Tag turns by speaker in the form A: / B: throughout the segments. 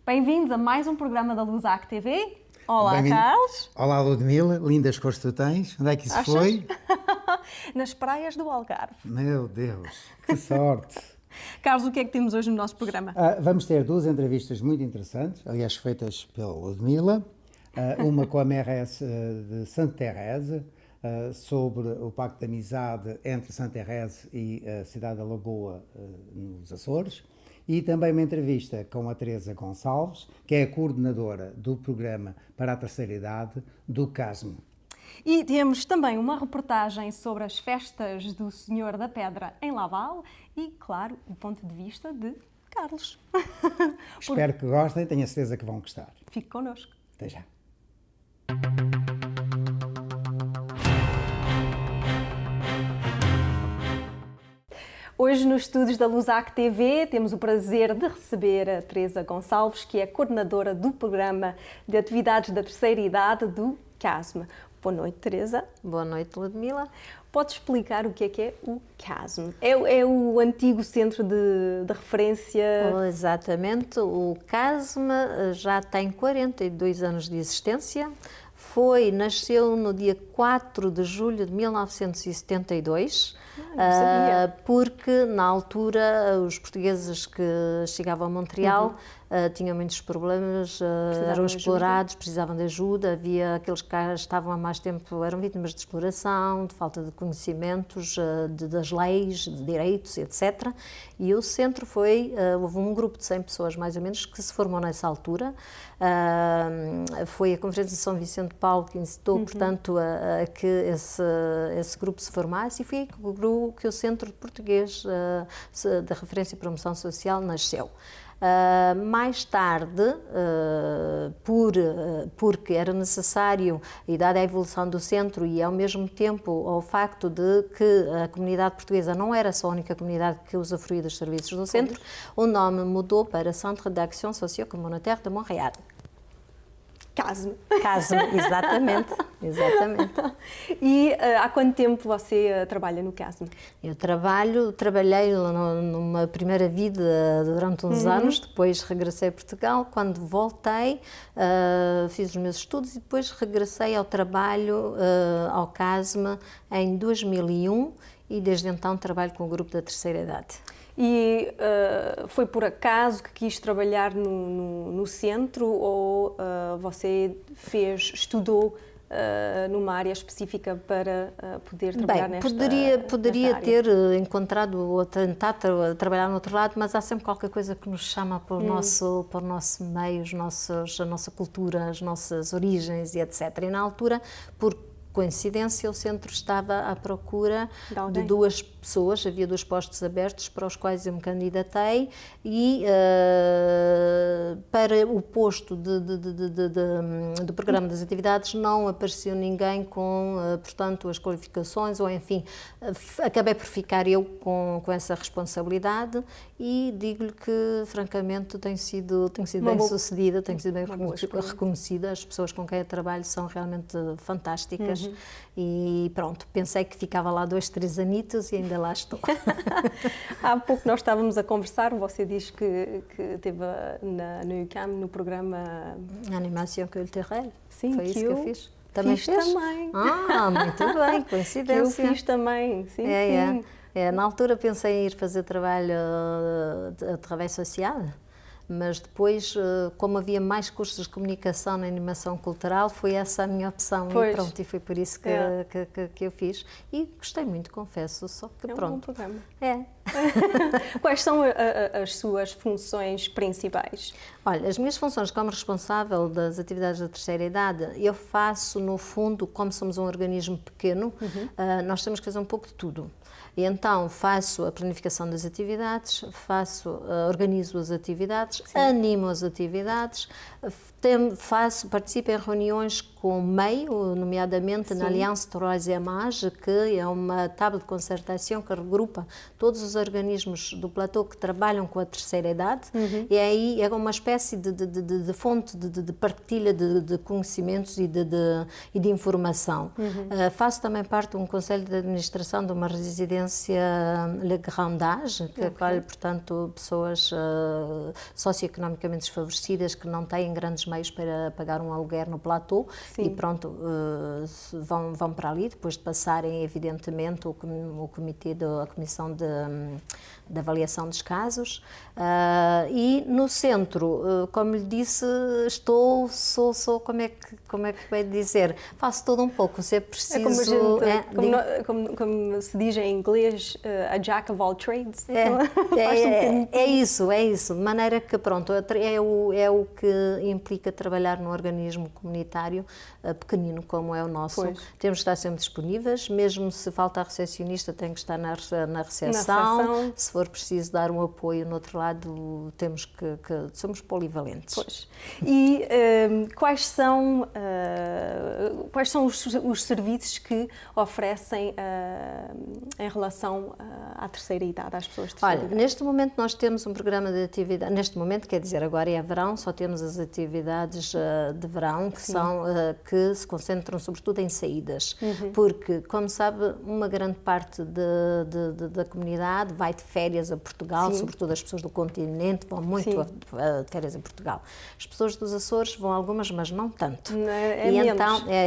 A: Bem-vindos a mais um programa da Lusac TV. Olá, Carlos.
B: Olá, Ludmila. Lindas cores tu tens. Onde é que isso
A: Achas?
B: foi?
A: Nas praias do Algarve.
B: Meu Deus, que sorte.
A: Carlos, o que é que temos hoje no nosso programa?
B: Vamos ter duas entrevistas muito interessantes, aliás, feitas pela Ludmila. Uma com a mairesse de Santa Teresa, sobre o pacto de amizade entre Santa Teresa e a cidade da Lagoa, nos Açores. E também uma entrevista com a Teresa Gonçalves, que é a coordenadora do programa para a terceira idade do CASM.
A: E temos também uma reportagem sobre as festas do Senhor da Pedra em Laval e, claro, o ponto de vista de Carlos.
B: Espero que gostem, tenho a certeza que vão gostar.
A: Fique connosco.
B: Até já.
A: Hoje, nos estúdios da Lusac TV, temos o prazer de receber a Teresa Gonçalves, que é a coordenadora do programa de atividades da terceira idade do CASM. Boa noite, Teresa.
C: Boa noite, Ludmila.
A: Pode explicar o que é o CASM? É o antigo centro de referência?
C: Exatamente. O CASM já tem 42 anos de existência. Nasceu no dia 4 de julho de 1972, porque na altura os portugueses que chegavam a Montreal tinham muitos problemas, eram explorados, precisavam de ajuda, havia aqueles que cá estavam há mais tempo, eram vítimas de exploração, de falta de conhecimentos das leis, de direitos, etc. E o centro houve um grupo de 100 pessoas mais ou menos que se formou nessa altura. Foi a Conferência de São Vicente de Paulo que incitou, portanto, a que esse grupo se formasse, e foi que o Centro de Português da Referência e Promoção Social nasceu. Mais tarde, porque era necessário, e dada a evolução do centro e ao mesmo tempo ao facto de que a comunidade portuguesa não era só a única comunidade que usufruía dos serviços do centro, o nome mudou para Centre d'Action Socio-Communautaire de Montréal.
A: CASM.
C: CASM, exatamente.
A: E há quanto tempo você trabalha no CASM?
C: Eu trabalhei numa primeira vida durante uns anos, depois regressei a Portugal. Quando voltei, fiz os meus estudos e depois regressei ao trabalho, ao CASM, em 2001, e desde então trabalho com o grupo da terceira idade.
A: E foi por acaso que quis trabalhar no centro ou você
C: estudou
A: numa área específica para poder trabalhar nesta
C: poderia
A: área?
C: ter encontrado ou tentado trabalhar no outro lado, mas há sempre qualquer coisa que nos chama para o nosso meio, a nossa cultura, as nossas origens e etc. E na altura, por coincidência, o centro estava à procura de duas pessoas, havia 2 postos abertos para os quais eu me candidatei, e para o posto do programa das atividades não apareceu ninguém com, portanto, as qualificações, ou enfim, acabei por ficar eu com essa responsabilidade, e digo-lhe que, francamente, tenho sido bem sucedida, tenho sido bem reconhecida, as pessoas com quem eu trabalho são realmente fantásticas. E pronto, pensei que ficava lá 2, 3 anitos e ainda lá estou.
A: Há pouco nós estávamos a conversar, você diz que esteve no UQAM, no programa
C: Animation Culturelle.
A: Sim,
C: foi isso que eu fiz.
A: Também fiz também.
C: Muito bem, coincidência.
A: Que eu fiz também, sim.
C: Na altura pensei em ir fazer trabalho de trabalho social, mas depois, como havia mais cursos de comunicação na animação cultural, foi essa a minha opção. E foi por isso que eu fiz. E gostei muito, confesso, só que
A: um
C: pronto.
A: bom programa.
C: Quais
A: são as suas funções principais?
C: Olha, as minhas funções como responsável das atividades da terceira idade, eu faço, no fundo, como somos um organismo pequeno, nós temos que fazer um pouco de tudo. E então faço a planificação das atividades, organizo as atividades, animo as atividades, participo em reuniões com o meio, nomeadamente na Aliança Troisième Âge, que é uma tábua de concertação que regrupa todos os organismos do platô que trabalham com a terceira idade, e aí é uma espécie de fonte de partilha de conhecimentos e de informação. Faço também parte de um conselho de administração de uma residência Le Grand Âge, que acolhe, portanto, pessoas socioeconomicamente desfavorecidas que não têm grandes meios para pagar um aluguer no platô e pronto, vão para ali, depois de passarem, evidentemente, o comitê, a comissão de avaliação dos casos. E no centro, como lhe disse, sou como é que vai dizer, faço tudo um pouco, se é preciso...
A: Como se diz em inglês, a jack of all trades.
C: É isso, de maneira que, pronto, é o que implica trabalhar num organismo comunitário pequenino como é o nosso.
A: Pois.
C: Temos de estar sempre disponíveis, mesmo se falta a recepcionista, tem que estar na recepção. Se for preciso dar um apoio no outro lado, temos que somos polivalentes.
A: Pois. E quais são os serviços que oferecem em relação à terceira idade, às pessoas de terceira idade?
C: Neste momento nós temos um programa de atividade, neste momento, quer dizer, agora é verão, só temos as atividades de verão, que se concentram sobretudo em saídas, porque, como sabe, uma grande parte da comunidade vai de férias a Portugal, sobretudo as pessoas do continente vão muito de férias a Portugal. As pessoas dos Açores vão algumas, mas não tanto.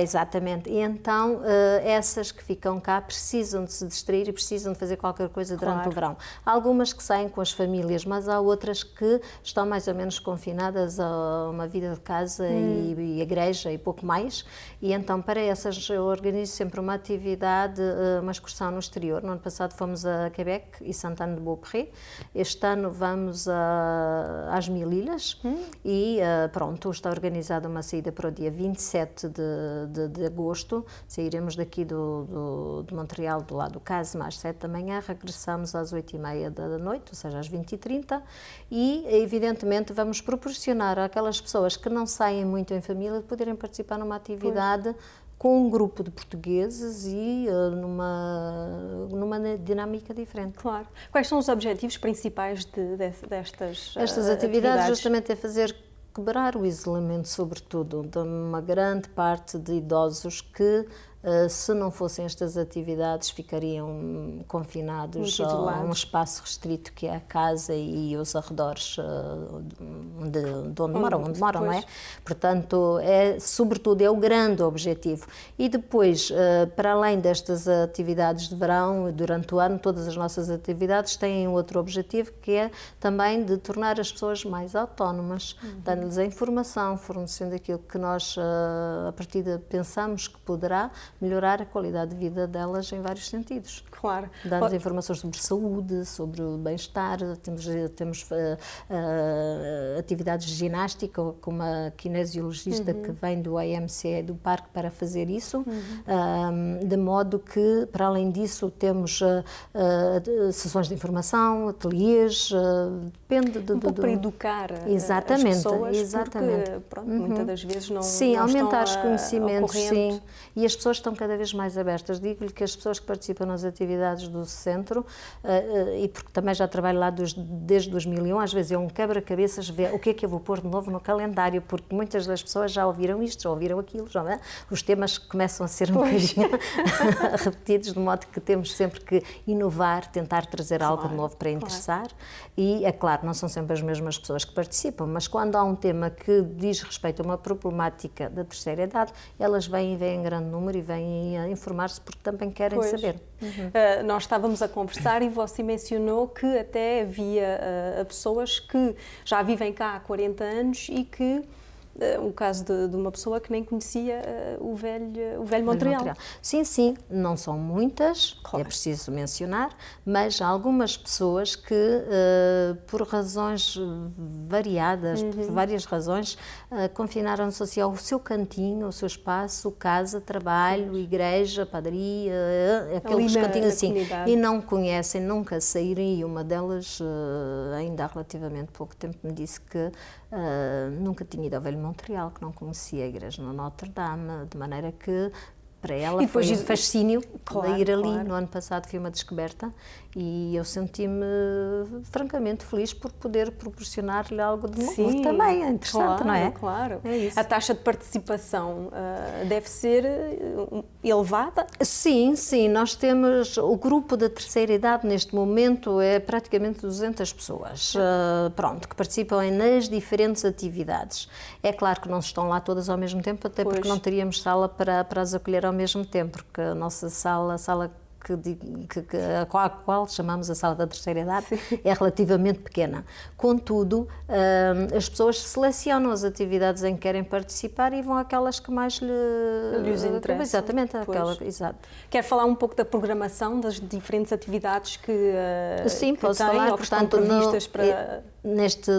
C: Exatamente. E então, essas que ficam cá precisam de se distrair e precisam de fazer qualquer coisa durante o verão. Há algumas que saem com as famílias, mas há outras que estão mais ou menos confinadas a uma vida de casa e igreja e pouco mais. E então, para essas, eu organizo sempre uma atividade, uma excursão no exterior. No ano passado fomos a Quebec e Sainte-Anne-de-Beaupré. Este ano vamos às Mil Ilhas e pronto, está organizada uma saída para o dia 27 de agosto. Sairemos daqui de Montreal, do lado do Casme, às 7 da manhã, regressamos às 8h30 da noite, ou seja, às 20h30, e evidentemente vamos proporcionar àquelas pessoas que não saem muito em família de poderem participar numa atividade com um grupo de portugueses e numa dinâmica diferente.
A: Claro. Quais são os objetivos principais destas
C: Estas atividades? Justamente é fazer quebrar o isolamento, sobretudo, de uma grande parte de idosos que, se não fossem estas atividades, ficariam confinados a um espaço restrito que é a casa e os arredores onde moram, não é? Portanto, sobretudo, é o grande objetivo. E depois, para além destas atividades de verão, durante o ano, todas as nossas atividades têm outro objetivo, que é também de tornar as pessoas mais autónomas, dando-lhes a informação, fornecendo aquilo que nós, a partir de pensamos que poderá melhorar a qualidade de vida delas em vários sentidos.
A: Claro.
C: Dando informações sobre saúde, sobre o bem-estar, temos atividades de ginástica, com uma kinesiologista que vem do AMC do parque para fazer isso, de modo que, para além disso, temos sessões de informação, ateliês, depende
A: para educar
C: exatamente,
A: as pessoas,
C: exatamente.
A: Porque, pronto, muitas das vezes não
C: aumentar os
A: estão
C: conhecimentos, sim. E as pessoas estão cada vez mais abertas. Digo-lhe que as pessoas que participam nas atividades do centro, e porque também já trabalho lá desde 2001, às vezes é um quebra-cabeças ver o que é que eu vou pôr de novo no calendário, porque muitas das pessoas já ouviram isto, já ouviram aquilo, os temas começam a ser um bocadinho repetidos, de modo que temos sempre que inovar, tentar trazer algo de novo para interessar. E, é claro, não são sempre as mesmas pessoas que participam, mas quando há um tema que diz respeito a uma problemática da terceira idade, elas vêm em grande número e vêm a informar-se porque também querem saber.
A: Nós estávamos a conversar e você mencionou que até havia pessoas que já vivem cá há 40 anos e que o caso de uma pessoa que nem conhecia o velho Montreal.
C: Sim, não são muitas, é preciso mencionar, mas há algumas pessoas que, por razões variadas, por várias razões, confinaram-se ao seu cantinho, ao seu espaço, casa, trabalho, igreja, padaria, aqueles cantinhos assim, e não conhecem, nunca saíram, e uma delas, ainda há relativamente pouco tempo, me disse que nunca tinha ido ao velho Montreal, que não conhecia a igreja no Notre-Dame, de maneira que para ela
A: E depois
C: foi um fascínio
A: claro,
C: de ir ali.
A: claro.
C: No ano passado foi uma descoberta e eu senti-me francamente feliz por poder proporcionar-lhe algo de novo também. É interessante,
A: claro,
C: não é?
A: Claro.
C: É isso.
A: A taxa de participação deve ser elevada?
C: Sim, sim. Nós temos o grupo da terceira idade neste momento é praticamente 200 pessoas, pronto, que participam nas diferentes atividades. É claro que não estão lá todas ao mesmo tempo, até porque não teríamos sala para as acolher ao mesmo tempo, porque a nossa sala, a sala a qual chamamos a sala da terceira idade, é relativamente pequena. Contudo, as pessoas selecionam as atividades em que querem participar e vão àquelas que mais
A: lhes interessam.
C: Exatamente, aquela, exato.
A: Quer falar um pouco da programação das diferentes atividades que
C: sim,
A: que
C: posso
A: tem,
C: falar,
A: ou que estão
C: portanto,
A: previstas para...
C: Nesta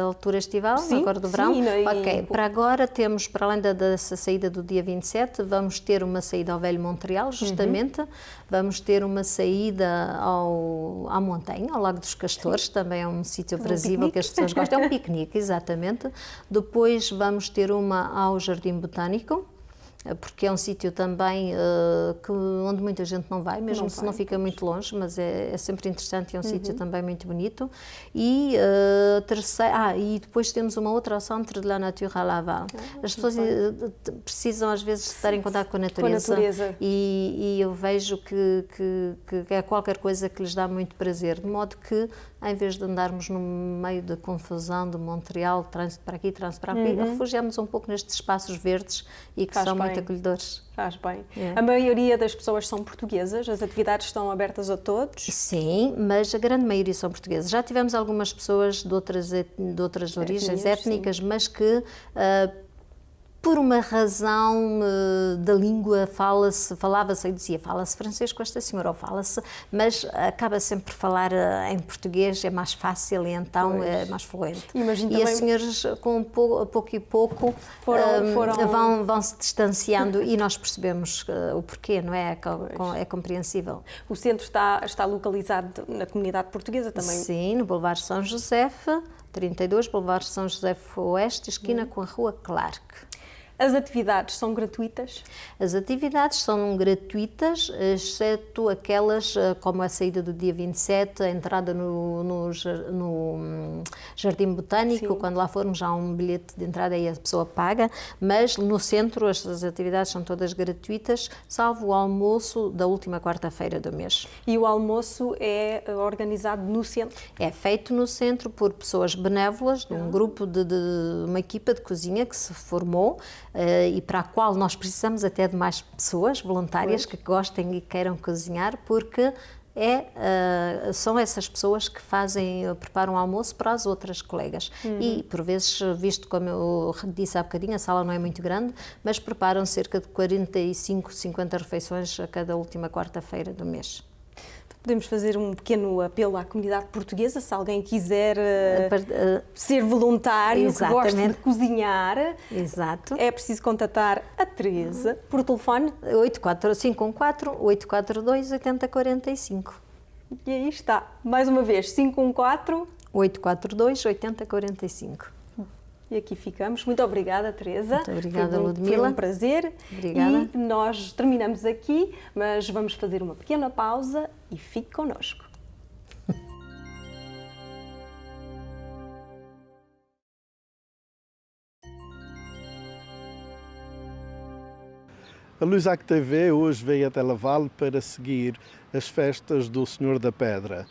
C: altura estival,
A: Sim,
C: agora do verão.
A: sim,
C: Ok, para agora temos, para além dessa saída do dia 27, vamos ter uma saída ao Velho Montreal, justamente. Vamos ter uma saída à montanha, ao Lago dos Castores, também é um sítio aprazível que as pessoas gostam. É um piquenique, exatamente. Depois vamos ter uma ao Jardim Botânico, porque é um sítio também onde muita gente não vai, mesmo se não fica muito longe, mas é sempre interessante e é um sítio também muito bonito. E e depois temos uma outra ao Centre de la Nature à Laval. As pessoas precisam às vezes estar em contato com a natureza, e eu vejo que é qualquer coisa que lhes dá muito prazer, de modo que em vez de andarmos no meio da confusão de Montreal, trânsito para aqui, trânsito para aqui, refugiamos um pouco nestes espaços verdes e que são muito acolhedores.
A: Faz bem.
C: É.
A: A maioria das pessoas são portuguesas, as atividades estão abertas a todos?
C: Sim, mas a grande maioria são portuguesas. Já tivemos algumas pessoas de outras origens étnicas, mas que por uma razão da língua falava-se, eu dizia, fala-se francês com esta senhora, ou fala-se, mas acaba sempre por falar em português, é mais fácil e então é mais fluente.
A: Imagino
C: e
A: também...
C: as senhoras, com pouco e pouco, vão se distanciando e nós percebemos o porquê, não é? É compreensível.
A: O centro está localizado na comunidade portuguesa também?
C: Sim, no Boulevard São José, 32, Boulevard São José Oeste, esquina com a Rua Clark.
A: As atividades são gratuitas?
C: As atividades são gratuitas, exceto aquelas como a saída do dia 27, a entrada no Jardim Botânico. Sim. Quando lá formos já há um bilhete de entrada e a pessoa paga, mas no centro as atividades são todas gratuitas, salvo o almoço da última quarta-feira do mês.
A: E o almoço é organizado no centro?
C: É feito no centro por pessoas benévolas, de um grupo de uma equipa de cozinha que se formou, e para a qual nós precisamos até de mais pessoas voluntárias que gostem e queiram cozinhar, porque são essas pessoas que preparam o almoço para as outras colegas. E, por vezes, visto como eu disse há bocadinho, a sala não é muito grande, mas preparam cerca de 45, 50 refeições a cada última quarta-feira do mês.
A: Podemos fazer um pequeno apelo à comunidade portuguesa, se alguém quiser ser voluntário, que goste de cozinhar.
C: Exato.
A: É preciso contatar a Teresa por telefone
C: 514-842-8045.
A: E aí está, mais uma vez,
C: 514-842-8045.
A: E aqui ficamos. Muito obrigada, Teresa.
C: Muito obrigada, Ludmila.
A: Foi um prazer.
C: Obrigada.
A: E nós terminamos aqui, mas vamos fazer uma pequena pausa e fique connosco.
D: A Lusac TV hoje veio até Laval para seguir as festas do Senhor da Pedra.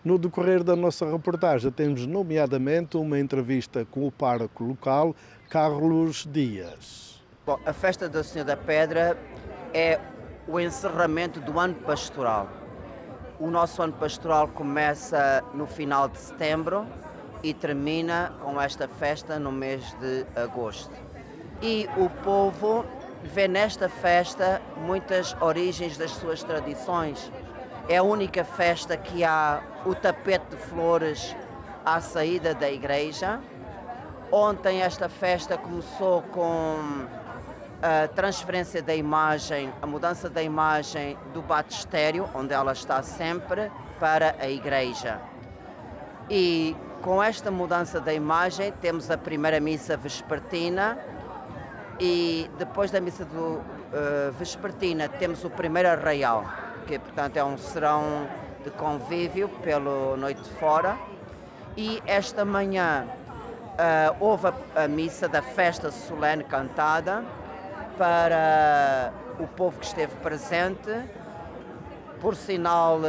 D: No decorrer da nossa reportagem temos nomeadamente uma entrevista com o pároco local, Carlos Dias.
E: Bom, a festa do Senhor da Pedra é o encerramento do ano pastoral. O nosso ano pastoral começa no final de setembro e termina com esta festa no mês de agosto. E o povo vê nesta festa muitas origens das suas tradições. É a única festa que há o tapete de flores à saída da igreja. Ontem esta festa começou com a transferência da imagem, a mudança da imagem do batistério, onde ela está sempre, para a igreja. E Com esta mudança da imagem, temos a primeira missa vespertina e depois da missa vespertina temos o primeiro arraial, que portanto é um serão de convívio pela noite fora. E esta manhã houve a missa da festa solene cantada para o povo que esteve presente. Por sinal,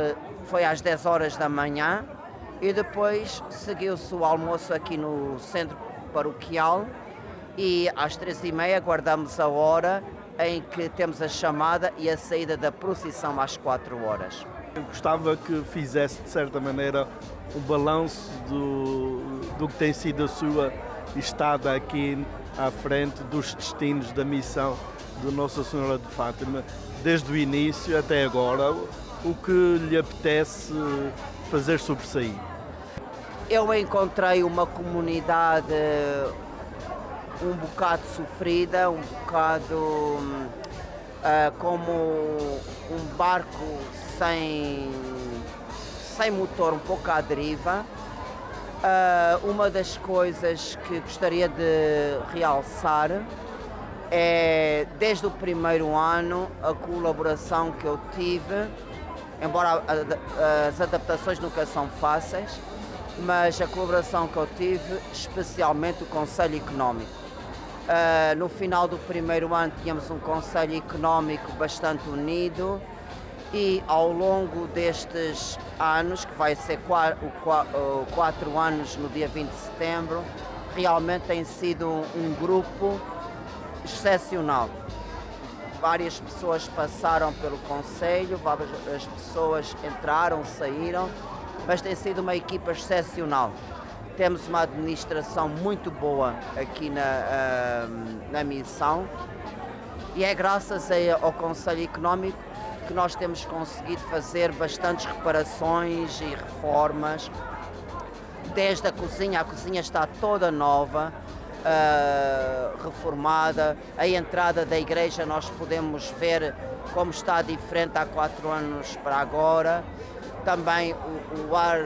E: foi às 10 horas da manhã e depois seguiu-se o almoço aqui no centro paroquial e às 3h30 guardamos a hora em que temos a chamada e a saída da procissão às 4 horas.
D: Eu gostava que fizesse, de certa maneira, um balanço do que tem sido a sua estada aqui à frente dos destinos da missão de Nossa Senhora de Fátima, desde o início até agora, o que lhe apetece fazer sobressair.
E: Eu encontrei uma comunidade um bocado sofrida, um bocado como um barco sem motor, um pouco à deriva. Uma das coisas que gostaria de realçar é, desde o primeiro ano, a colaboração que eu tive, embora as adaptações nunca são fáceis, mas a colaboração que eu tive, especialmente o Conselho Económico. No final do primeiro ano tínhamos um Conselho Económico bastante unido e ao longo destes anos, que vai ser 4 anos no dia 20 de setembro, realmente tem sido um grupo excepcional. Várias pessoas passaram pelo Conselho, várias pessoas entraram, saíram, mas tem sido uma equipa excepcional. Temos uma administração muito boa aqui na missão e é graças ao Conselho Económico que nós temos conseguido fazer bastantes reparações e reformas. Desde a cozinha está toda nova, reformada. A entrada da igreja nós podemos ver como está diferente há 4 anos para agora. Também o ar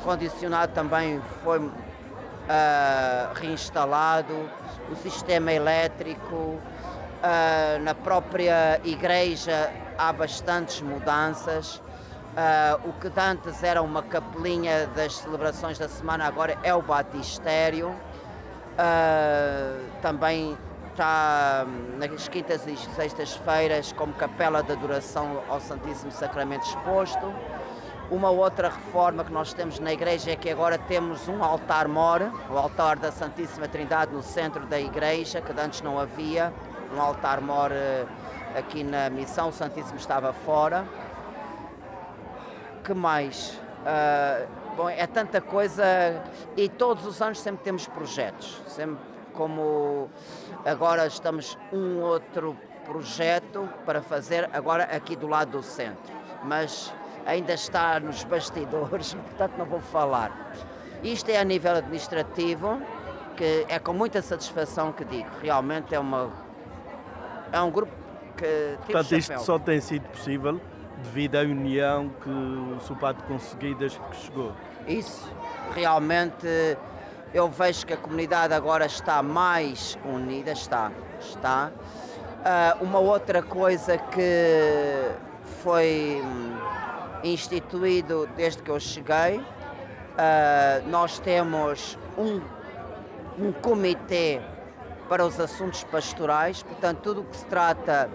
E: condicionado também foi reinstalado, o sistema elétrico, na própria igreja há bastantes mudanças. O que antes era uma capelinha das celebrações da semana agora é o batistério. Também está nas quintas e sextas-feiras como capela de adoração ao Santíssimo Sacramento exposto. Uma outra reforma que nós temos na igreja é que agora temos um altar-mor, o altar da Santíssima Trindade no centro da igreja, que antes não havia. Um altar-mor aqui na missão, o Santíssimo estava fora. Que mais? Bom, é tanta coisa e todos os anos sempre temos projetos. Sempre como agora estamos um outro projeto para fazer agora aqui do lado do centro. Mas ainda está nos bastidores, portanto não vou falar. Isto é a nível administrativo, que é com muita satisfação que digo. Realmente é um grupo que...
D: Portanto, isto só tem sido possível devido à união que o seu padre conseguiu desde que chegou.
E: Isso, realmente eu vejo que a comunidade agora está mais unida, está. Uma outra coisa que foi instituído desde que eu cheguei, nós temos um comitê para os assuntos pastorais, portanto tudo o que se trata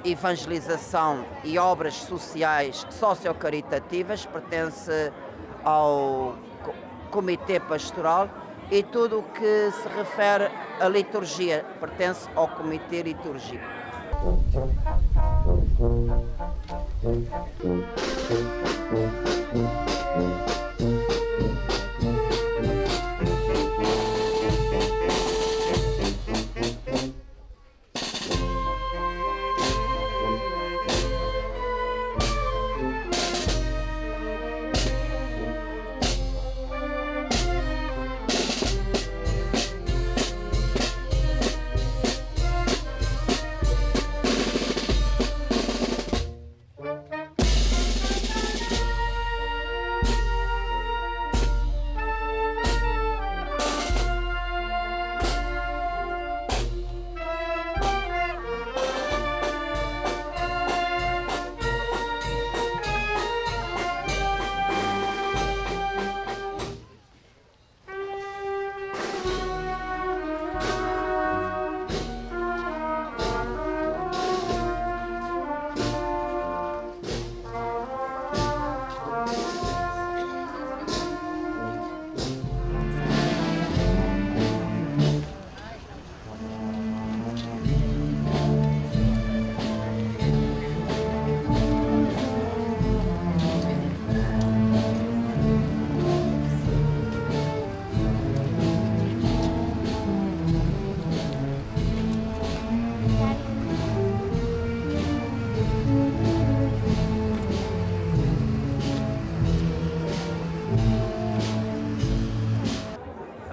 E: evangelização e obras sociais sociocaritativas pertence ao comitê pastoral e tudo o que se refere à liturgia pertence ao comitê litúrgico.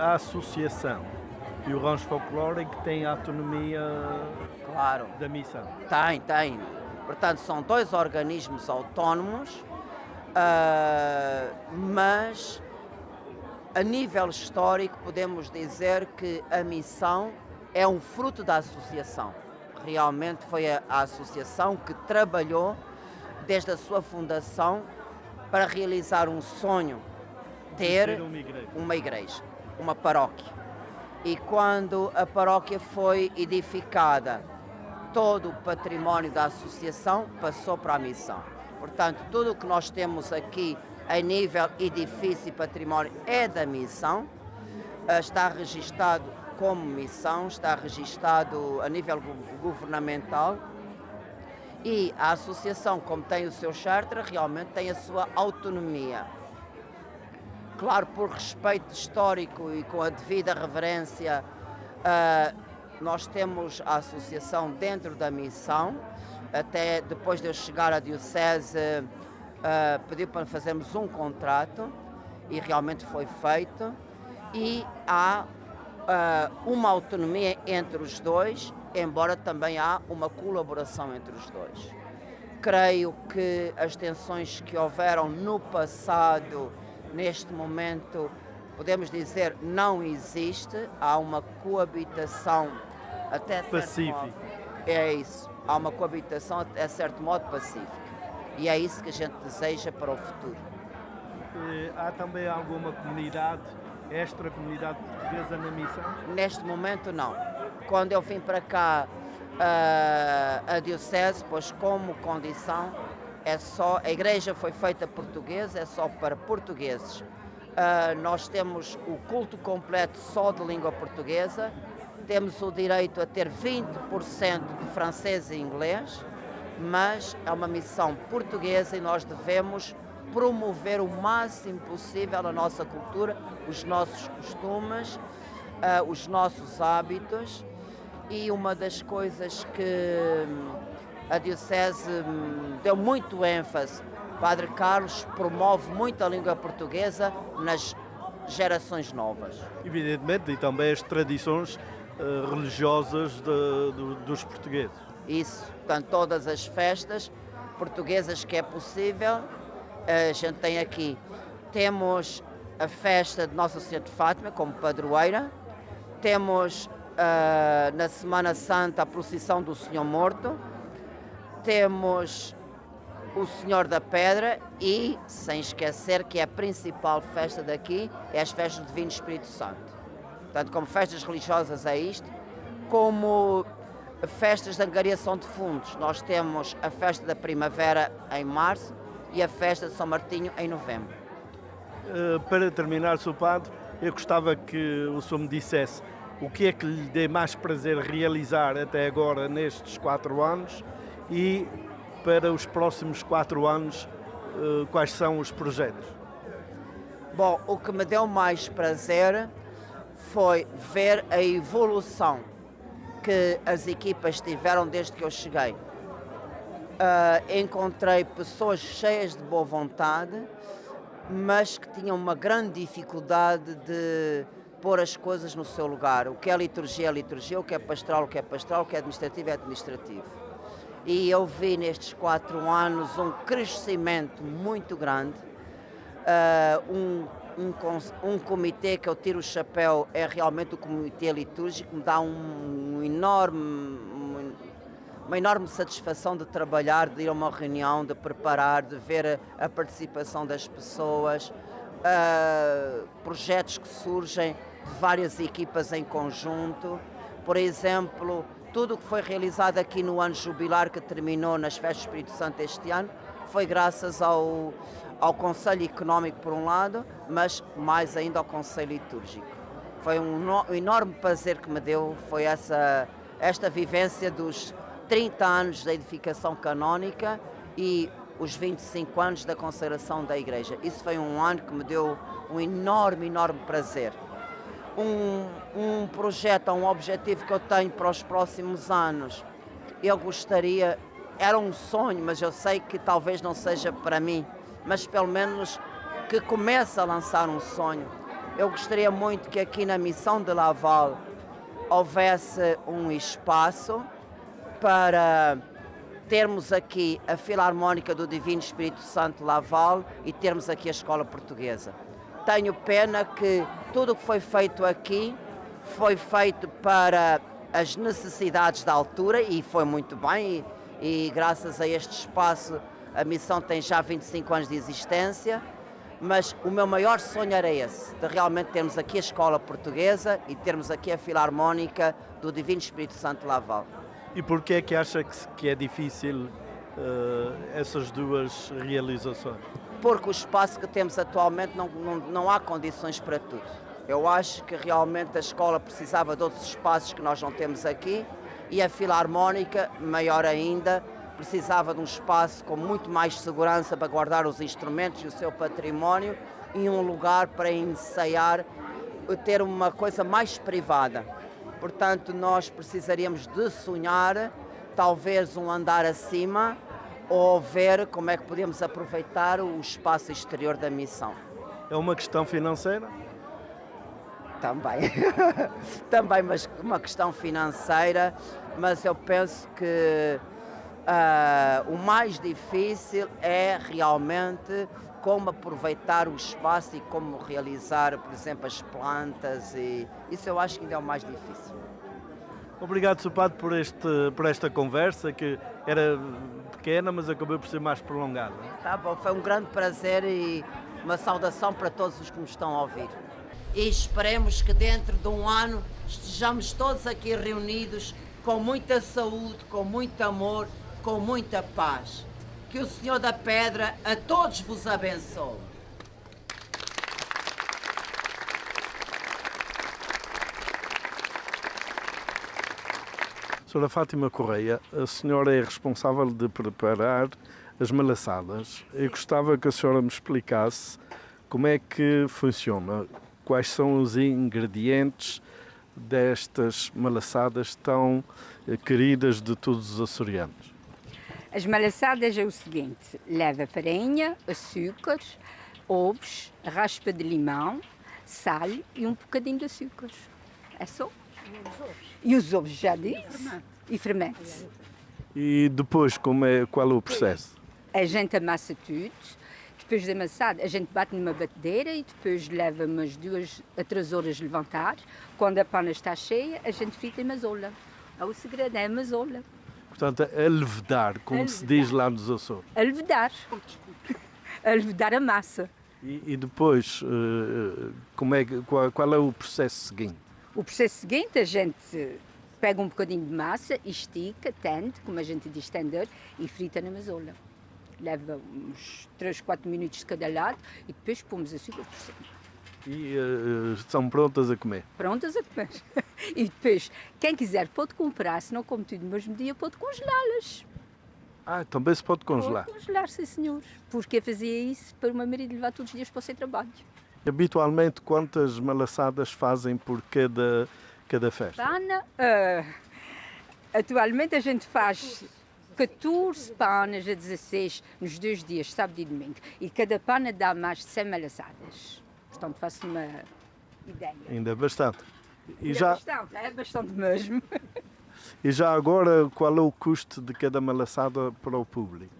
D: a associação e o rancho folclórico têm a autonomia
E: Claro.
D: da missão.
E: Tem. Portanto, são dois organismos autónomos, mas a nível histórico podemos dizer que a missão é um fruto da associação. Realmente foi a associação que trabalhou desde a sua fundação para realizar um sonho, ter uma igreja, uma paróquia. E quando a paróquia foi edificada, todo o património da associação passou para a missão. Portanto, tudo o que nós temos aqui a nível edifício e património é da missão, está registado como missão, está registado a nível governamental e a associação, como tem o seu charter, realmente tem a sua autonomia. Claro, por respeito histórico e com a devida reverência, nós temos a associação dentro da missão. Até depois de eu chegar à Diocese, pediu para fazermos um contrato e realmente foi feito. E há uma autonomia entre os dois, embora também há uma colaboração entre os dois. Creio que as tensões que houveram no passado, neste momento, podemos dizer, não existe. Há uma coabitação até
D: pacífica.
E: É isso. Há uma coabitação até certo modo pacífica. E é isso que a gente deseja para o futuro.
D: Há também alguma comunidade, extra-comunidade portuguesa na missão?
E: Neste momento, não. Quando eu vim para cá, a Diocese, pois como condição, a igreja foi feita portuguesa, é só para portugueses. Nós temos o culto completo só de língua portuguesa, temos o direito a ter 20% de francês e inglês, mas é uma missão portuguesa e nós devemos promover o máximo possível a nossa cultura, os nossos costumes, os nossos hábitos. E uma das coisas que a Diocese deu muito ênfase, Padre Carlos promove muito a língua portuguesa nas gerações novas.
D: Evidentemente, e também as tradições religiosas dos portugueses.
E: Isso, portanto, todas as festas portuguesas que é possível, a gente tem aqui. Temos a festa de Nossa Senhora de Fátima como padroeira, temos na Semana Santa a procissão do Senhor Morto, temos o Senhor da Pedra e, sem esquecer que a principal festa daqui é as festas do Divino Espírito Santo. Portanto, como festas religiosas é isto, como festas de angariação de fundos, nós temos a festa da primavera em março e a festa de São Martinho em novembro.
D: Para terminar, Sr. Padre, eu gostava que o senhor me dissesse o que é que lhe dê mais prazer realizar até agora nestes 4 anos e para os próximos 4 anos, quais são os projetos?
E: Bom, o que me deu mais prazer foi ver a evolução que as equipas tiveram desde que eu cheguei. Encontrei pessoas cheias de boa vontade, mas que tinham uma grande dificuldade de pôr as coisas no seu lugar. O que é liturgia, o que é pastoral, o que é pastoral, o que é administrativo, é administrativo. E eu vi nestes 4 anos um crescimento muito grande, um comitê que eu tiro o chapéu é realmente o comitê litúrgico, me dá uma enorme satisfação de trabalhar, de ir a uma reunião, de preparar, de ver a participação das pessoas, projetos que surgem de várias equipas em conjunto. Por exemplo, tudo o que foi realizado aqui no ano jubilar que terminou nas Festas do Espírito Santo este ano foi graças ao Conselho Económico por um lado, mas mais ainda ao Conselho Litúrgico. Foi um enorme prazer que me deu, foi esta vivência dos 30 anos da edificação canónica e os 25 anos da consagração da Igreja. Isso foi um ano que me deu um enorme prazer. Um projeto, um objetivo que eu tenho para os próximos anos, eu gostaria, era um sonho, mas eu sei que talvez não seja para mim, mas pelo menos que comece a lançar um sonho. Eu gostaria muito que aqui na Missão de Laval houvesse um espaço para termos aqui a Filarmónica do Divino Espírito Santo Laval e termos aqui a Escola Portuguesa. Tenho pena que tudo o que foi feito aqui foi feito para as necessidades da altura e foi muito bem e graças a este espaço a missão tem já 25 anos de existência, mas o meu maior sonho era esse, de realmente termos aqui a Escola Portuguesa e termos aqui a Filarmónica do Divino Espírito Santo Laval.
D: E porquê é que acha que é difícil essas duas realizações?
E: Porque o espaço que temos atualmente não há condições para tudo. Eu acho que realmente a escola precisava de outros espaços que nós não temos aqui e a Filarmónica, maior ainda, precisava de um espaço com muito mais segurança para guardar os instrumentos e o seu património e um lugar para ensaiar, ter uma coisa mais privada. Portanto, nós precisaríamos de sonhar, talvez um andar acima, ou ver como é que podemos aproveitar o espaço exterior da missão.
D: É uma questão financeira?
E: Também, também, mas uma questão financeira, mas eu penso que o mais difícil é realmente como aproveitar o espaço e como realizar, por exemplo, as plantas, e isso eu acho que ainda é o mais difícil.
D: Obrigado, Sr. Padre, por esta conversa, que era pequena, mas acabou por ser mais prolongada.
E: Tá bom, foi um grande prazer e uma saudação para todos os que nos estão a ouvir. E esperemos que dentro de um ano estejamos todos aqui reunidos com muita saúde, com muito amor, com muita paz. Que o Senhor da Pedra a todos vos abençoe.
D: Sra. Fátima Correia, a senhora é responsável de preparar as malaçadas. Eu gostava que a senhora me explicasse como é que funciona, quais são os ingredientes destas malaçadas tão queridas de todos os açorianos.
F: As malaçadas é o seguinte, leva farinha, açúcar, ovos, raspa de limão, sal e um bocadinho de açúcar. É só. E os ovos já disse. E fermento.
D: E depois, qual é o processo?
F: A gente amassa tudo. Depois de amassado, a gente bate numa batedeira e depois leva umas 2 a 3 horas a levantar. Quando a pana está cheia, a gente frita em mazola. O segredo é a mazola.
D: Portanto, a levedar, como se diz lá nos Açores.
F: A levedar. A levedar a massa.
D: E depois, qual é o processo seguinte?
F: O processo seguinte, a gente pega um bocadinho de massa, estica, tende, como a gente diz tender, e frita na mazola. Leva uns 3, 4 minutos de cada lado e depois pomos açúcar por cima.
D: E são prontas a comer?
F: Prontas a comer. E depois, quem quiser pode comprar, se não come tudo no mesmo dia, pode congelá-las.
D: Também se pode congelar?
F: Pode congelar, sim senhor. Porque eu fazia isso para o meu marido levar todos os dias para o seu trabalho.
D: Habitualmente, quantas malaçadas fazem por cada festa?
F: Pana, atualmente a gente faz 14 panas a 16 nos 2 dias, sábado e domingo. E cada pana dá mais de 100 malaçadas. Portanto, faço uma ideia.
D: Ainda é bastante.
F: É bastante mesmo.
D: E já agora, qual é o custo de cada malaçada para o público?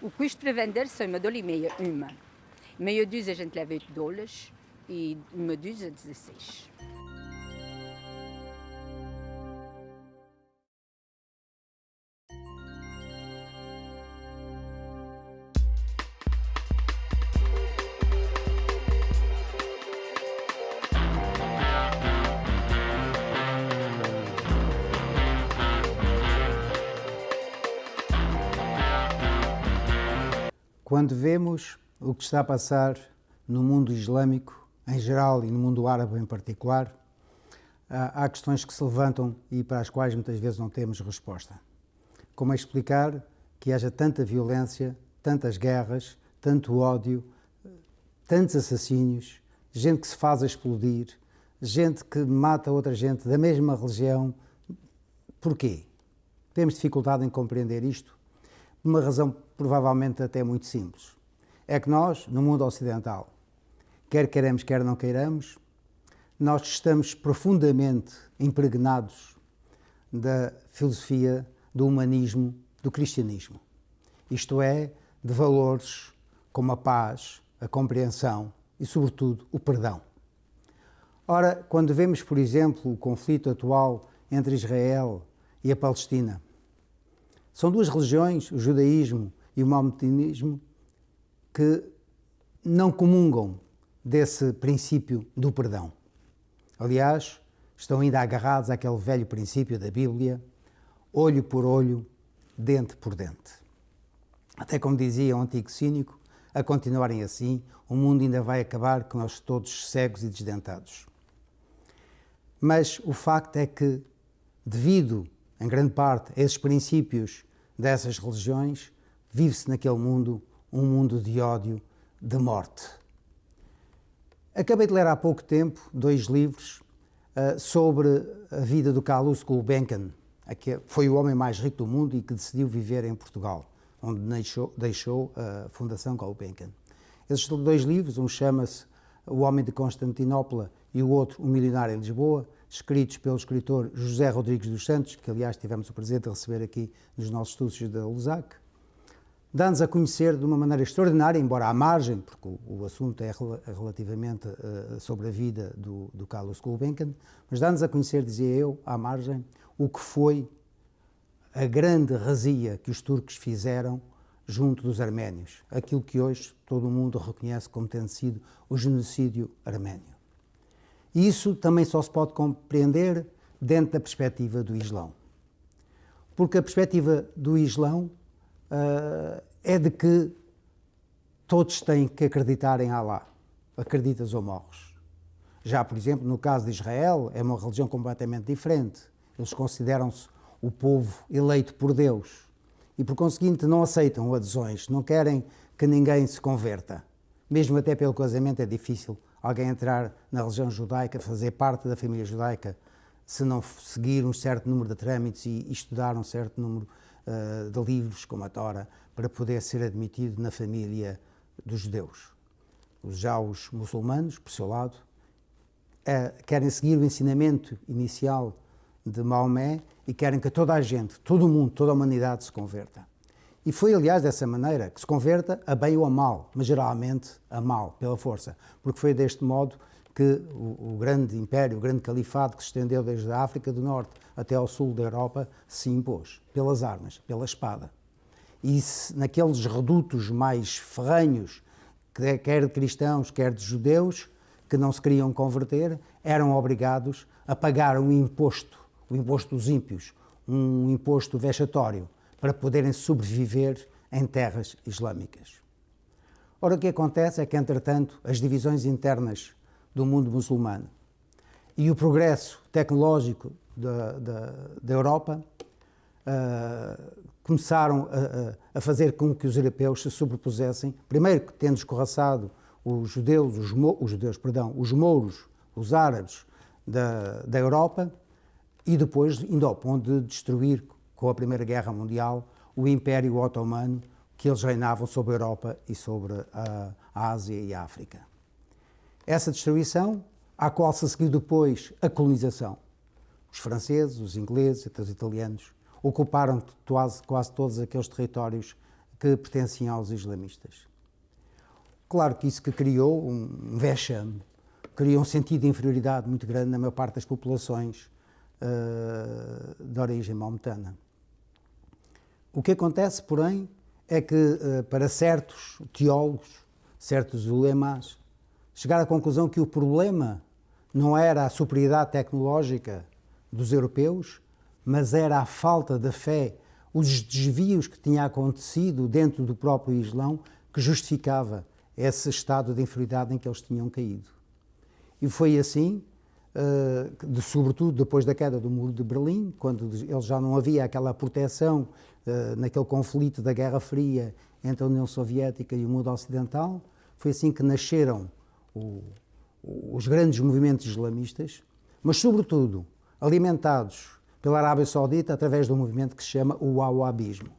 F: O custo para vender são $1,5 uma. Meia dúzia a gente leva $8 e uma dúzia 16.
B: Quando vemos o que está a passar no mundo islâmico em geral e no mundo árabe em particular, há questões que se levantam e para as quais muitas vezes não temos resposta. Como é explicar que haja tanta violência, tantas guerras, tanto ódio, tantos assassínios, gente que se faz explodir, gente que mata outra gente da mesma religião? Porquê? Temos dificuldade em compreender isto? Uma razão provavelmente até muito simples. É que nós, no mundo ocidental, quer queiramos, quer não queiramos, nós estamos profundamente impregnados da filosofia do humanismo, do cristianismo. Isto é, de valores como a paz, a compreensão e, sobretudo, o perdão. Ora, quando vemos, por exemplo, o conflito atual entre Israel e a Palestina, são duas religiões, o judaísmo e o maometanismo, que não comungam desse princípio do perdão. Aliás, estão ainda agarrados àquele velho princípio da Bíblia, olho por olho, dente por dente. Até como dizia um antigo cínico, a continuarem assim, o mundo ainda vai acabar com nós todos cegos e desdentados. Mas o facto é que, devido, em grande parte, a esses princípios dessas religiões, vive-se naquele mundo um mundo de ódio, de morte. Acabei de ler há pouco tempo 2 livros sobre a vida do Carlos Gulbenkian, que foi o homem mais rico do mundo e que decidiu viver em Portugal, onde deixou a Fundação Gulbenkian. Esses 2 livros, um chama-se O Homem de Constantinopla e o outro, O Milionário em Lisboa, escritos pelo escritor José Rodrigues dos Santos, que aliás tivemos o prazer de receber aqui nos nossos estúdios da LUSAC, dá-nos a conhecer de uma maneira extraordinária, embora à margem, porque o assunto é relativamente sobre a vida do Carlos Gulbenkian, mas dá-nos a conhecer, dizia eu, à margem, o que foi a grande razia que os turcos fizeram junto dos arménios, aquilo que hoje todo o mundo reconhece como tendo sido o genocídio arménio. E isso também só se pode compreender dentro da perspectiva do Islão. Porque a perspectiva do Islão é de que todos têm que acreditar em Alá. Acreditas ou morres. Já, por exemplo, no caso de Israel, é uma religião completamente diferente. Eles consideram-se o povo eleito por Deus e, por conseguinte, não aceitam adesões, não querem que ninguém se converta. Mesmo até pelo casamento é difícil alguém entrar na religião judaica, fazer parte da família judaica, se não seguir um certo número de trâmites e estudar um certo número de livros, como a Tora, para poder ser admitido na família dos judeus. Já os muçulmanos, por seu lado, querem seguir o ensinamento inicial de Maomé e querem que toda a gente, todo o mundo, toda a humanidade se converta. E foi, aliás, dessa maneira que se converta a bem ou a mal, mas geralmente a mal, pela força, porque foi deste modo que o grande império, o grande califado que se estendeu desde a África do Norte até ao sul da Europa se impôs, pelas armas, pela espada. E naqueles redutos mais ferrenhos, quer de cristãos, quer de judeus, que não se queriam converter, eram obrigados a pagar um imposto, o imposto dos ímpios, um imposto vexatório, para poderem sobreviver em terras islâmicas. Ora, o que acontece é que, entretanto, as divisões internas do mundo muçulmano e o progresso tecnológico da Europa começaram a fazer com que os europeus se sobrepusessem, primeiro tendo escorraçado os mouros, os árabes da Europa, e depois indo ao ponto de destruir, com a Primeira Guerra Mundial, o Império Otomano, que eles reinavam sobre a Europa e sobre a Ásia e a África. Essa destruição, à qual se seguiu depois a colonização. Os franceses, os ingleses e os italianos ocuparam quase todos aqueles territórios que pertenciam aos islamistas. Claro que isso que criou um vexame, criou um sentido de inferioridade muito grande na maior parte das populações de origem maometana. O que acontece, porém, é que para certos teólogos, certos ulemás, chegaram à conclusão que o problema não era a superioridade tecnológica dos europeus, mas era a falta de fé, os desvios que tinham acontecido dentro do próprio Islão que justificava esse estado de inferioridade em que eles tinham caído. E foi assim, sobretudo depois da queda do Muro de Berlim, quando eles já não havia aquela proteção naquele conflito da Guerra Fria entre a União Soviética e o mundo ocidental, foi assim que nasceram os grandes movimentos islamistas, mas sobretudo alimentados pela Arábia Saudita através de um movimento que se chama o Wahhabismo.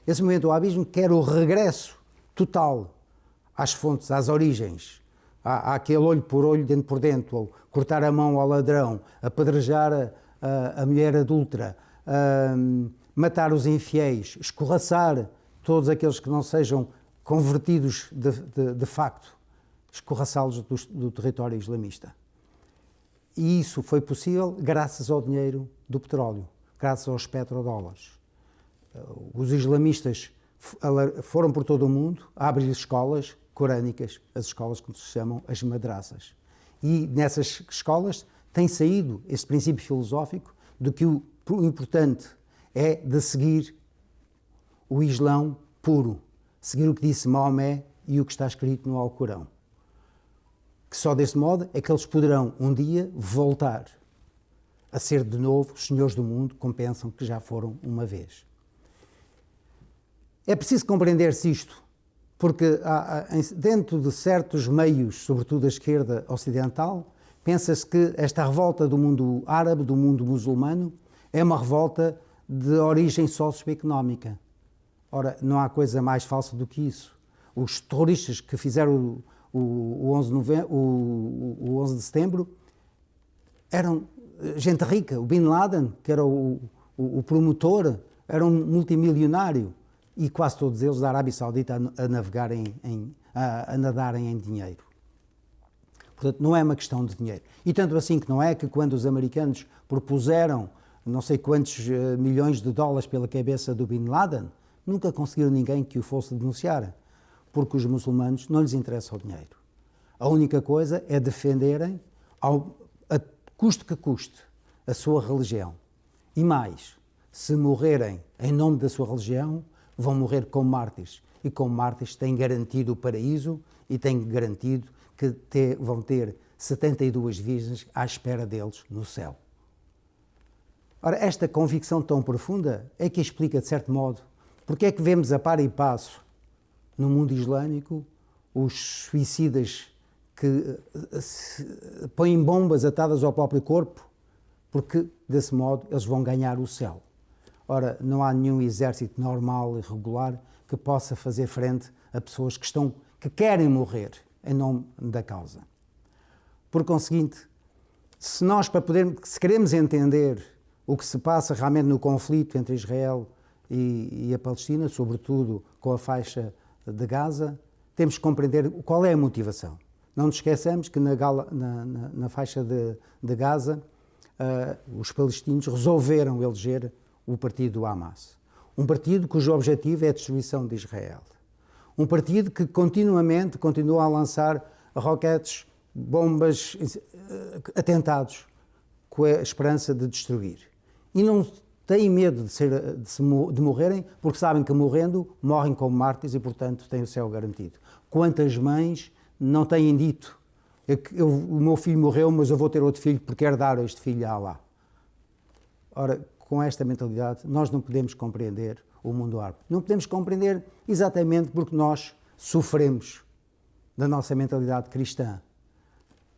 B: Esse movimento wahhabismo quer o regresso total às fontes, às origens Há aquele olho por olho, dente por dente, ou cortar a mão ao ladrão, apedrejar a mulher adúltera, matar os infiéis, escorraçar todos aqueles que não sejam convertidos de facto, escorraçá-los do território islamista. E isso foi possível graças ao dinheiro do petróleo, graças aos petrodólares. Os islamistas foram por todo o mundo a abrir escolas corânicas, as escolas que se chamam as madraças. E nessas escolas tem saído esse princípio filosófico de que o importante é de seguir o Islão puro, seguir o que disse Maomé e o que está escrito no Alcorão. Que só desse modo é que eles poderão um dia voltar a ser de novo os senhores do mundo, como pensam que já foram uma vez. É preciso compreender-se isto, porque dentro de certos meios, sobretudo da esquerda ocidental, pensa-se que esta revolta do mundo árabe, do mundo muçulmano, é uma revolta de origem socioeconómica. Ora, não há coisa mais falsa do que isso. Os terroristas que fizeram o 11 de setembro eram gente rica. O Bin Laden, que era o promotor, era um multimilionário. E quase todos eles da Arábia Saudita a navegarem, a nadarem em dinheiro. Portanto, não é uma questão de dinheiro. E tanto assim que não é que quando os americanos propuseram não sei quantos milhões de dólares pela cabeça do Bin Laden, nunca conseguiram ninguém que o fosse denunciar, porque os muçulmanos não lhes interessa o dinheiro. A única coisa é defenderem, a custo que custe, a sua religião. E mais, se morrerem em nome da sua religião, vão morrer como mártires. E como mártires têm garantido o paraíso e têm garantido que vão ter 72 virgens à espera deles no céu. Ora, esta convicção tão profunda é que explica, de certo modo, porque é que vemos a par e passo no mundo islâmico os suicidas que põem bombas atadas ao próprio corpo, porque desse modo eles vão ganhar o céu. Ora, não há nenhum exército normal e regular que possa fazer frente a pessoas que querem morrer em nome da causa. Por conseguinte, se queremos entender o que se passa realmente no conflito entre Israel e a Palestina, sobretudo com a faixa de Gaza, temos que compreender qual é a motivação. Não nos esqueçamos que na faixa de Gaza os palestinos resolveram eleger o partido Hamas. Um partido cujo objetivo é a destruição de Israel. Um partido que continuamente continua a lançar roquetes, bombas, atentados, com a esperança de destruir. E não têm medo de morrerem, porque sabem que morrendo, morrem como mártires e, portanto, têm o céu garantido. Quantas mães não têm dito: o meu filho morreu, mas eu vou ter outro filho porque quero dar este filho a Allah. Ora, com esta mentalidade, nós não podemos compreender o mundo árabe. Não podemos compreender exatamente porque nós sofremos da nossa mentalidade cristã.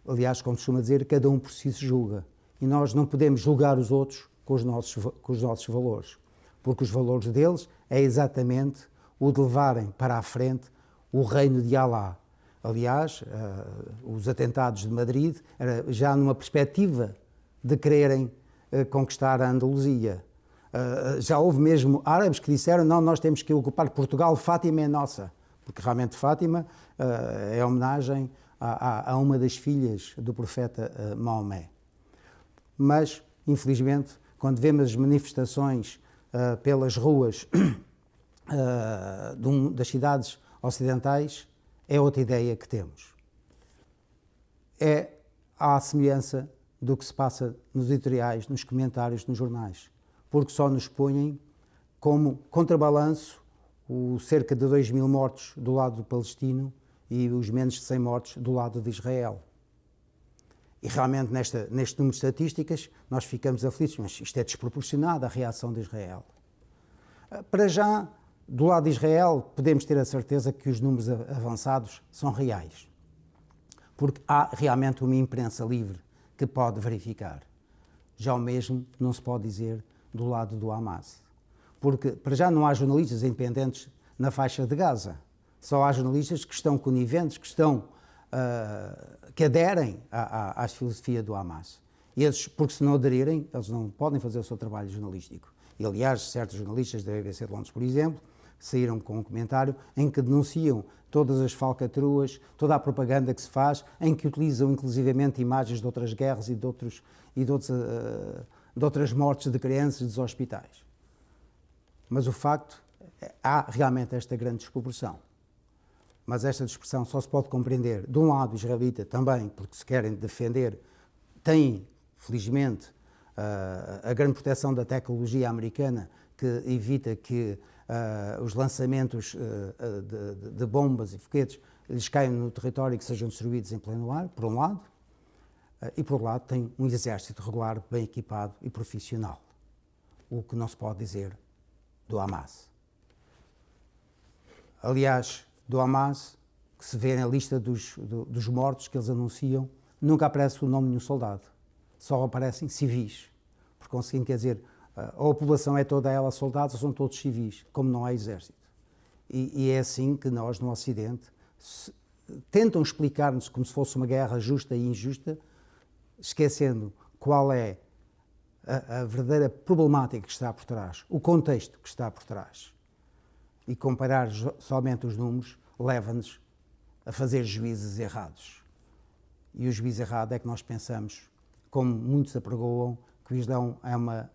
B: Aliás, como costuma dizer, cada um por si se julga. E nós não podemos julgar os outros com os nossos valores, porque os valores deles é exatamente o de levarem para a frente o reino de Allah. Aliás, os atentados de Madrid era já numa perspectiva de quererem conquistar a Andaluzia. Já houve mesmo árabes que disseram: não, nós temos que ocupar Portugal, Fátima é nossa, porque realmente Fátima é homenagem a uma das filhas do profeta Maomé. Mas, infelizmente, quando vemos as manifestações pelas ruas das cidades ocidentais, é outra ideia que temos. É à semelhança do que se passa nos editoriais, nos comentários, nos jornais, porque só nos põem como contrabalanço o cerca de 2.000 mortos do lado do palestino e os menos de 100 mortos do lado de Israel. E realmente neste número de estatísticas nós ficamos aflitos, mas isto é desproporcionado à reação de Israel. Para já, do lado de Israel, podemos ter a certeza que os números avançados são reais, porque há realmente uma imprensa livre que pode verificar. Já o mesmo não se pode dizer do lado do Hamas, porque para já não há jornalistas independentes na faixa de Gaza, só há jornalistas que estão coniventes, que estão que aderem à filosofia do Hamas. Porque se não aderirem, eles não podem fazer o seu trabalho jornalístico. E, aliás, certos jornalistas da BBC de Londres, por exemplo, saíram com um comentário em que denunciam todas as falcatruas, toda a propaganda que se faz, em que utilizam inclusivamente imagens de outras guerras e de outras mortes de crianças dos hospitais. Mas o facto, há realmente esta grande desproporção. Mas esta dispersão só se pode compreender, de um lado, israelita também, porque se querem defender, têm, felizmente, a grande proteção da tecnologia americana, que evita que os lançamentos de bombas e foguetes lhes caiam no território e que sejam destruídos em pleno ar, por um lado, e por outro lado tem um exército regular, bem equipado e profissional, o que não se pode dizer do Hamas. Aliás, do Hamas, que se vê na lista dos mortos que eles anunciam, nunca aparece o nome de nenhum soldado, só aparecem civis. Por conseguinte, quer dizer, ou a população é toda ela soldados ou são todos civis, como não há exército. E é assim que nós, no Ocidente, tentam explicar-nos como se fosse uma guerra justa e injusta, esquecendo qual é a verdadeira problemática que está por trás, o contexto que está por trás. E comparar somente os números leva-nos a fazer juízes errados. E o juízo errado é que nós pensamos, como muitos apregoam, que o Islão é uma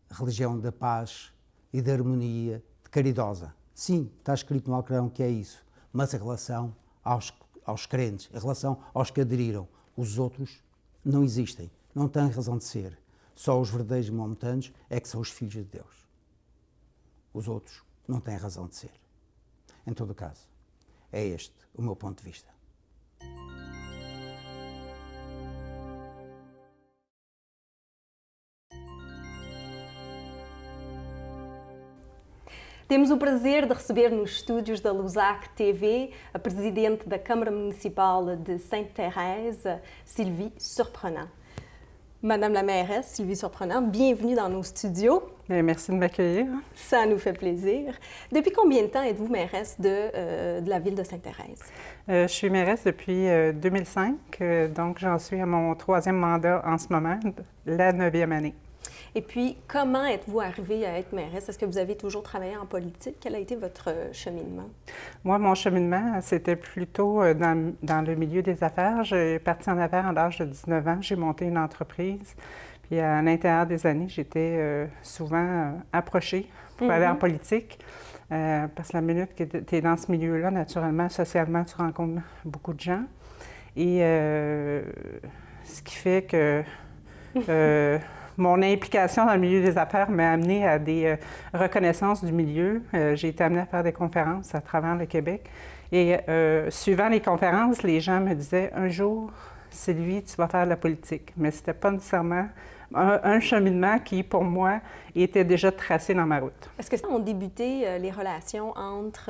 B: religião da paz e da harmonia, de caridosa. Sim, está escrito no Alcorão que é isso, mas em relação aos crentes, em relação aos que aderiram, os outros não existem, não têm razão de ser. Só os verdadeiros maometanos é que são os filhos de Deus. Os outros não têm razão de ser. Em todo o caso, é este o meu ponto de vista.
A: Temos o prazer de receber nos estúdios da Lusac TV a presidente da Câmara Municipal de Sainte-Thérèse, Sylvie Surprenant. Madame la mairesse, Sylvie Surprenant, bienvenue dans nos studios.
G: Merci de m'accueillir.
A: Ça nous fait plaisir. Depuis combien de temps êtes-vous mairesse de la ville de Sainte-Thérèse?
G: Je suis mairesse depuis 2005, donc j'en suis à mon 3e mandat en ce moment, la 9e année.
A: Et puis, comment êtes-vous arrivée à être mairesse? Est-ce que vous avez toujours travaillé en politique? Quel a été votre cheminement?
G: Moi, mon cheminement, c'était plutôt dans le milieu des affaires. J'ai parti en affaires à l'âge de 19 ans. J'ai monté une entreprise. Puis, à l'intérieur des années, j'étais souvent approchée pour aller en politique. Parce que la minute que tu es dans ce milieu-là, naturellement, socialement, tu rencontres beaucoup de gens. Et ce qui fait que... mon implication dans le milieu des affaires m'a amenée à des reconnaissances du milieu. J'ai été amenée à faire des conférences à travers le Québec. Et suivant les conférences, les gens me disaient « Un jour, Sylvie, tu vas faire de la politique. » Mais ce n'était pas nécessairement un cheminement qui, pour moi, était déjà tracé dans ma route.
A: Est-ce que ça ont débuté les relations entre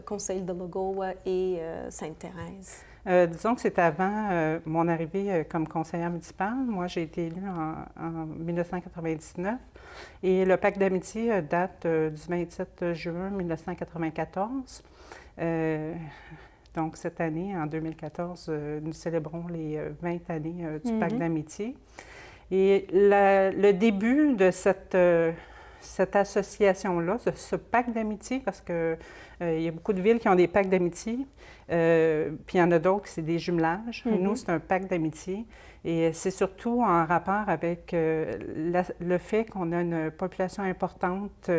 A: Conseil de Legault et Sainte-Thérèse?
G: Disons que c'est avant mon arrivée comme conseillère municipale. Moi, j'ai été élue en 1999 et le pacte d'amitié date du 27 juin 1994. Donc, cette année, en 2014, nous célébrons les 20 années du pacte d'amitié. Et le début de cette association-là, ce pacte d'amitié, parce qu'il y a beaucoup de villes qui ont des pactes d'amitié, puis il y en a d'autres qui c'est des jumelages. Nous, c'est un pacte d'amitié. Et c'est surtout en rapport avec le fait qu'on a une population importante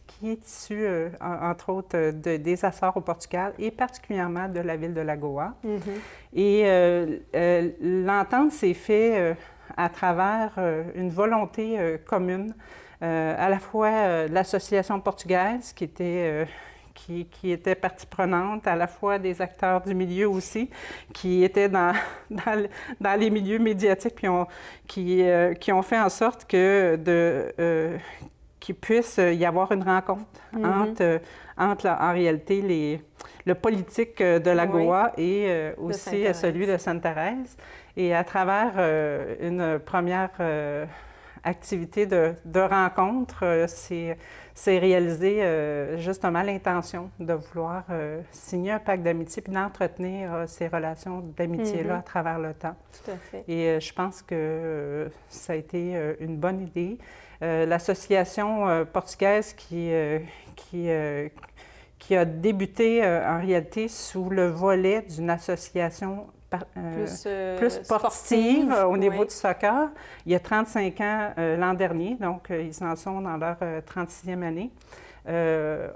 G: qui est issue, entre autres, des Açores au Portugal et particulièrement de la ville de Lagoa. Et l'entente s'est faite à travers une volonté commune, à la fois l'association portugaise qui était partie prenante, à la fois des acteurs du milieu aussi, qui étaient dans les milieux médiatiques, qui ont fait en sorte qu'il puisse y avoir une rencontre entre en réalité, le politique de Lagoa et aussi celui de Sainte-Thérèse. Et à travers une première activité de rencontre, c'est réaliser justement l'intention de vouloir signer un pacte d'amitié puis d'entretenir ces relations d'amitié-là à travers le temps.
A: Tout à fait.
G: Et je pense que ça a été une bonne idée. L'association portugaise qui a débuté en réalité sous le volet d'une association plus sportive au niveau du soccer. Il y a 35 ans l'an dernier, donc ils en sont dans leur 36e année.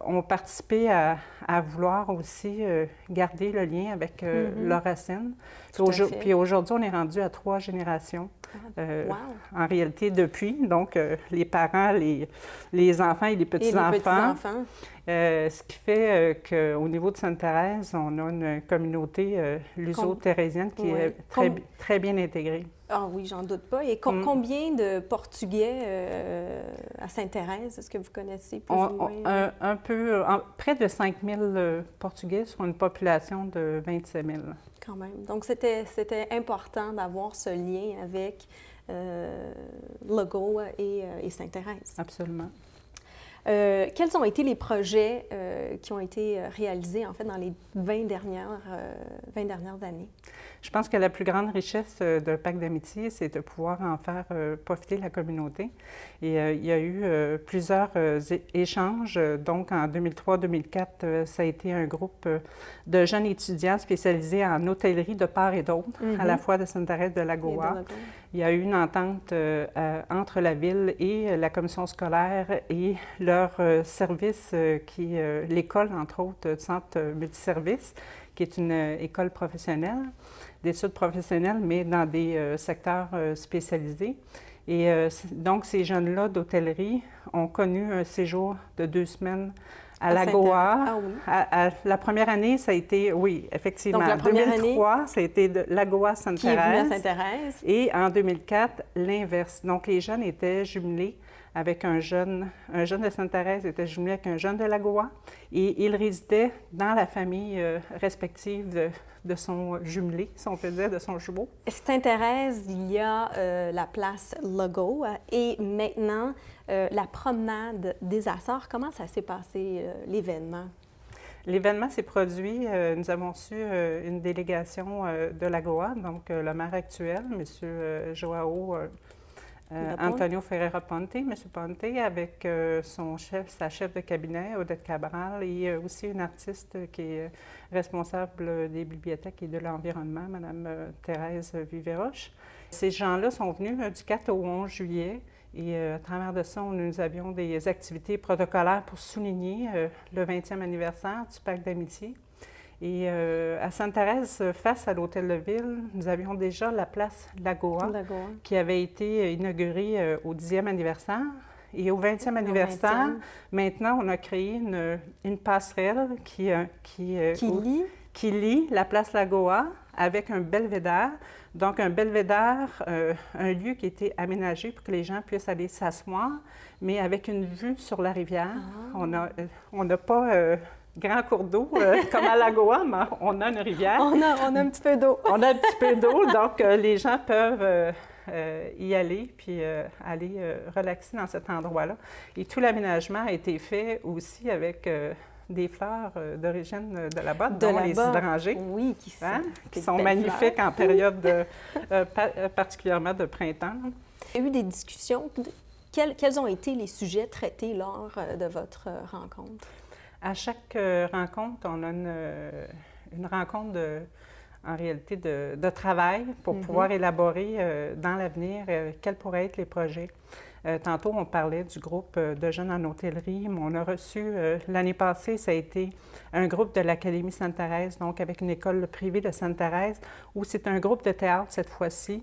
G: Ont participé à vouloir aussi garder le lien avec leurs racines. Puis aujourd'hui, on est rendu à 3 générations. En réalité, depuis, donc les parents, les enfants et les petits-enfants. Ce qui fait qu'au niveau de Sainte-Thérèse, on a une communauté luso-thérésienne qui est très bien intégrée.
A: Ah oui, j'en doute pas. Et combien de Portugais à Sainte-Thérèse, est-ce que vous connaissez plus ou moins?
G: Près de 5 000 Portugais sur une population de 27 000.
A: Quand même. Donc, c'était important d'avoir ce lien avec Lagoa et Sainte-Thérèse.
G: Absolument.
A: Quels ont été les projets qui ont été réalisés, en fait, dans les 20 dernières années?
G: Je pense que la plus grande richesse d'un pacte d'amitié, c'est de pouvoir en faire profiter la communauté. Et il y a eu plusieurs échanges. Donc, en 2003-2004, ça a été un groupe de jeunes étudiants spécialisés en hôtellerie de part et d'autre, à la fois de Sainte-Thérèse de Lagoa. Il y a eu une entente entre la ville et la commission scolaire et leur service, l'école, entre autres, du centre multiservice, qui est une école professionnelle, d'études professionnelles, mais dans des secteurs spécialisés. Et donc, ces jeunes-là d'hôtellerie ont connu un séjour de 2 semaines à Lagoa.
A: Ah oui.
G: La première année, ça a été, oui, effectivement. Donc,
A: la première
G: 2003, année, ça a été de Lagoa-Sainte-Thérèse.
A: Qui est venu à Sainte-Thérèse.
G: Et en 2004, l'inverse. Donc, les jeunes étaient jumelés avec un jeune de Sainte-Thérèse était jumelé avec un jeune de Lagoa. Et ils résidaient dans la famille respective de son jumelé, si on peut dire, de son jumeau.
A: Sainte-Thérèse, il y a la place Lagoa et maintenant la promenade des Açores. Comment ça s'est passé, l'événement?
G: L'événement s'est produit, nous avons reçu une délégation de Lagoa, donc le maire actuel, M. Joao Antonio Ferreira Ponte, M. Ponte, avec sa chef de cabinet, Odette Cabral, et aussi une artiste qui est responsable des bibliothèques et de l'environnement, Mme Thérèse Viveroche. Ces gens-là sont venus du 4 au 11 juillet. Et à travers de ça, nous avions des activités protocolaires pour souligner le 20e anniversaire du pacte d'amitié. Et à Sainte-Thérèse, face à l'Hôtel de Ville, nous avions déjà la place Lagoa, qui avait été inaugurée au 10e anniversaire. Et au 20e anniversaire, maintenant, on a créé une passerelle qui lie la place Lagoa avec un belvédère. Donc, un belvédère, un lieu qui a été aménagé pour que les gens puissent aller s'asseoir, mais avec une vue sur la rivière. Ah. On n'a pas grand cours d'eau comme à Lagoa, mais on a une rivière.
A: On a un petit peu d'eau.
G: On a un petit peu d'eau, donc les gens peuvent y aller puis aller relaxer dans cet endroit-là. Et tout l'aménagement a été fait aussi avec des fleurs d'origine de là-bas, dont les hydrangées,
A: oui,
G: qui sont magnifiques en période particulièrement de printemps.
A: Il y a eu des discussions. Quels ont été les sujets traités lors de votre rencontre?
G: À chaque rencontre, on a une rencontre en réalité de travail pour pouvoir élaborer dans l'avenir quels pourraient être les projets. Tantôt, on parlait du groupe de jeunes en hôtellerie, mais on a reçu, l'année passée, ça a été un groupe de l'Académie Sainte-Thérèse, donc avec une école privée de Sainte-Thérèse, où c'est un groupe de théâtre cette fois-ci,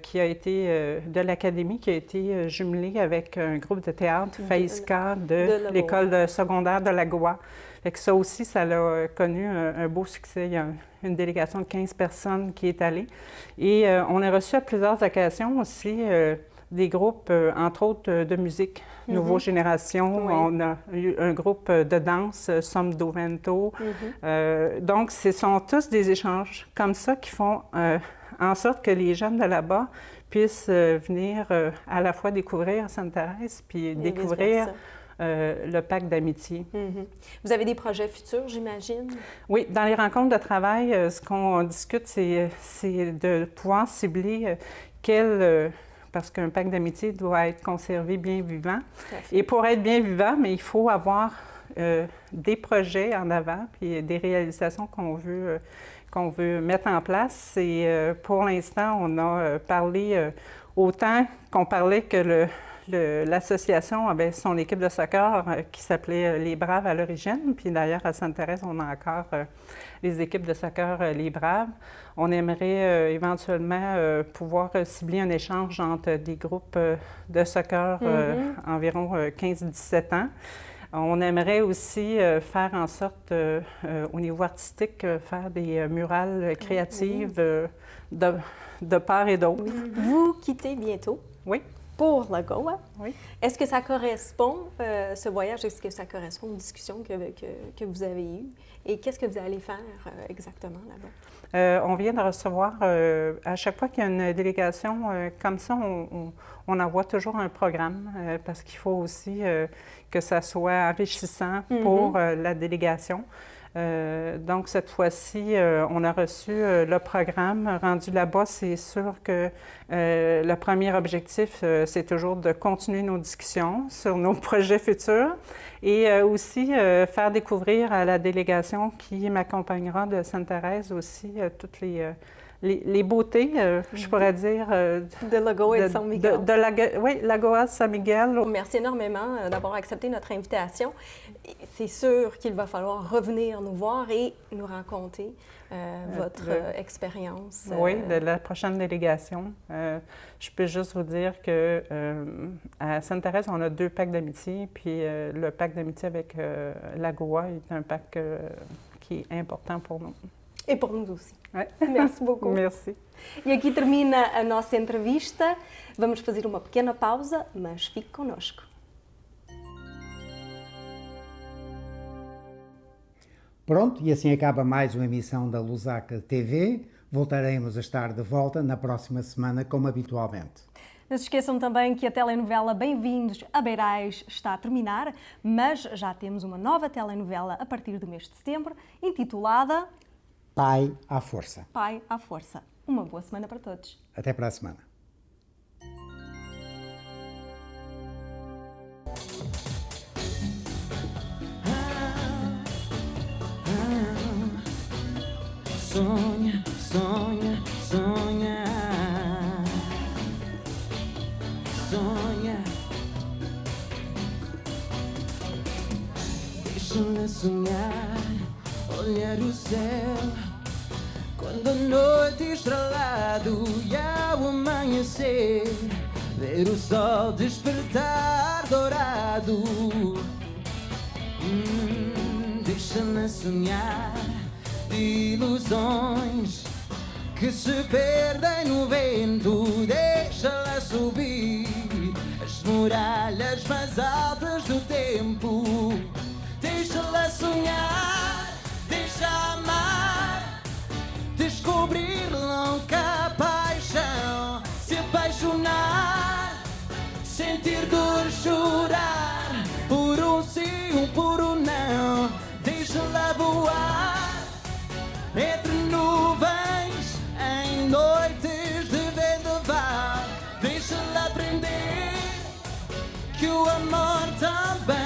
G: qui a été de l'Académie, qui a été jumelé avec un groupe de théâtre Faïska de l'école secondaire de Lagoa. Fait que ça aussi, ça a connu un beau succès. Il y a une délégation de 15 personnes qui est allée. Et on a reçu à plusieurs occasions aussi des groupes, entre autres, de musique, Nouveau Génération. Oui. On a eu un groupe de danse, Som do Vento. Donc, ce sont tous des échanges comme ça qui font en sorte que les jeunes de là-bas puissent venir à la fois découvrir Sainte-Thérèse puis découvrir le pacte d'amitié.
A: Vous avez des projets futurs, j'imagine?
G: Oui, dans les rencontres de travail, ce qu'on discute, c'est de pouvoir cibler parce qu'un pacte d'amitié doit être conservé bien vivant. Et pour être bien vivant, mais il faut avoir des projets en avant puis des réalisations qu'on veut mettre en place. Et pour l'instant, on a parlé autant qu'on parlait que l'association avait son équipe de soccer qui s'appelait Les Braves à l'origine. Puis d'ailleurs, à Sainte-Thérèse, on a encore les équipes de soccer Les Braves. On aimerait éventuellement pouvoir cibler un échange entre des groupes de soccer environ 15-17 ans. On aimerait aussi faire en sorte, au niveau artistique, faire des murales créatives de part et d'autre.
A: Vous quittez bientôt.
G: Oui.
A: Pour l'AGOA.
G: Oui.
A: Est-ce que ça correspond, ce voyage, est-ce que ça correspond aux discussions que vous avez eues? Et qu'est-ce que vous allez faire exactement là-bas?
G: On vient de recevoir, à chaque fois qu'il y a une délégation comme ça, on envoie toujours un programme parce qu'il faut aussi que ça soit enrichissant pour la délégation. Donc, cette fois-ci, on a reçu le programme. Rendu là-bas, c'est sûr que le premier objectif, c'est toujours de continuer nos discussions sur nos projets futurs et aussi faire découvrir à la délégation qui m'accompagnera de Sainte-Thérèse aussi toutes les beautés, je pourrais dire.
A: De l'AGOA et de San Miguel.
G: Oui, l'AGOA de San Miguel.
A: Merci énormément d'avoir accepté notre invitation. C'est sûr qu'il va falloir revenir nous voir et nous raconter votre expérience.
G: Oui, de la prochaine délégation. Je peux juste vous dire que à Sainte-Thérèse, on a 2 pactes d'amitié, puis le pacte d'amitié avec l'AGOA est un pacte qui est important pour nous.
A: E por nous aussi.
G: Ouais.
A: Merci beaucoup.
G: Merci.
A: E aqui termina a nossa entrevista. Vamos fazer uma pequena pausa, mas fique connosco.
B: Pronto, e assim acaba mais uma emissão da Lusac TV. Voltaremos a estar de volta na próxima semana, como habitualmente.
A: Não se esqueçam também que a telenovela Bem-vindos a Beirais está a terminar, mas já temos uma nova telenovela a partir do mês de setembro, intitulada
B: Pai à Força.
A: Pai à Força. Uma boa semana para todos.
B: Até para a semana.
H: Sonha, sonha, sonha. Sonha. Deixa-me sonhar, olhar o céu. Quando a noite estrelado e ao amanhecer, ver o sol despertar dourado. Deixa-me sonhar de ilusões que se perdem no vento. Deixa-la subir as muralhas mais altas do tempo. Deixa-la sonhar, deixa amar, descobrir louca paixão, se apaixonar, sentir dor, chorar, por um sim, por um não. Deixa-la voar entre nuvens, em noites de vendaval. Deixa-la aprender que o amor também